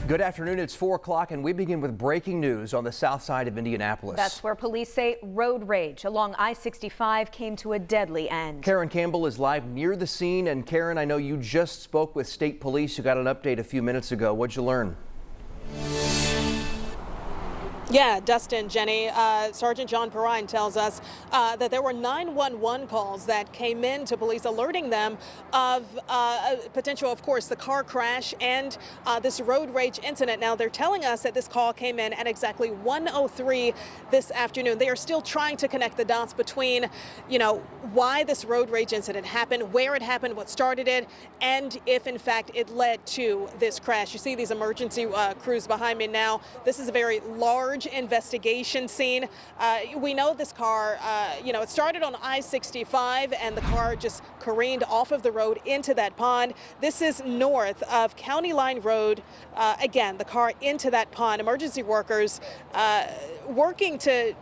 Good afternoon. It's 4 o'clock and we begin with breaking news on the south side of Indianapolis. That's where police say road rage along I-65 came to a deadly end. Karen Campbell is live near the scene. And Karen, I know you just spoke with state police. You got an update a few minutes ago. What'd you learn? Yeah, Dustin, Jenny, Sergeant John Perrine tells us that there were 911 calls that came in to police alerting them of potential, of course, the car crash and this road rage incident. Now, they're telling us that this call came in at exactly 1:03 this afternoon. They are still trying to connect the dots between, why this road rage incident happened, where it happened, what started it, and if, in fact, it led to this crash. You see these emergency crews behind me now. This is a very large investigation scene. We know this car, it started on I-65 and the car just careened off of the road into that pond. This is north of County Line Road. Again, the car into that pond. Emergency workers working to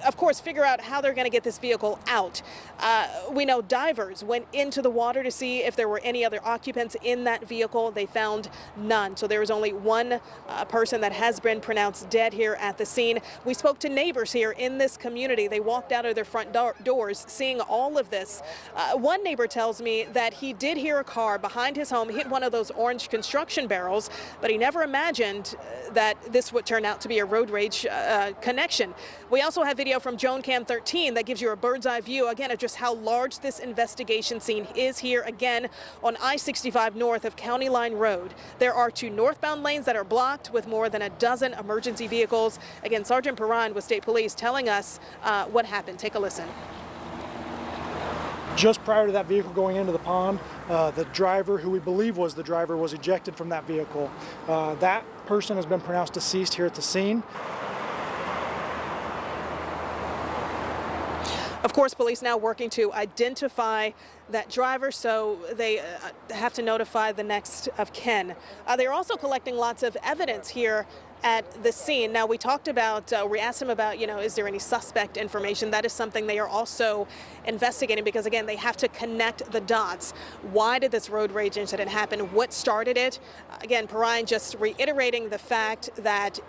of course, figure out how they're going to get this vehicle out. We know divers went into the water to see if there were any other occupants in that vehicle. They found none. So there was only one person that has been pronounced dead here at the scene. We spoke to neighbors here in this community. They walked out of their front doors seeing all of this. One neighbor tells me that he did hear a car behind his home hit one of those orange construction barrels, but he never imagined that this would turn out to be a road rage connection. We also have video from Drone Cam 13 that gives you a bird's eye view again of just how large this investigation scene is here again on I-65 north of County Line Road. There are two northbound lanes that are blocked with more than a dozen emergency vehicles. Again, Sergeant Perrine with State Police telling us what happened. Take a listen. Just prior to that vehicle going into the pond, the driver, who we believe was the driver, was ejected from that vehicle. That person has been pronounced deceased here at the scene. Of course, police now working to identify that driver, so they have to notify the next of kin. They're also collecting lots of evidence here at the scene. Now, we talked about, we asked them about, is there any suspect information? That is something they are also investigating because, again, they have to connect the dots. Why did this road rage incident happen? What started it? Again, Perrine just reiterating the fact that,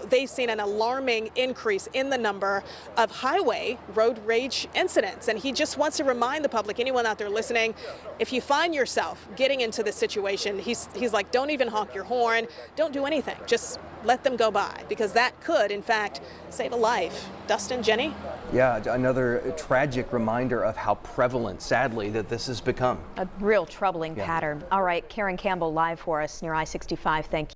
they've seen an alarming increase in the number of highway road rage incidents. And he just wants to remind the public, anyone out there listening, if you find yourself getting into this situation, he's like, don't even honk your horn, don't do anything. Just let them go by, because that could, in fact, save a life. Dustin, Jenny? Yeah, another tragic reminder of how prevalent, sadly, that this has become. A real troubling pattern. All right, Karen Campbell live for us near I-65. Thank you.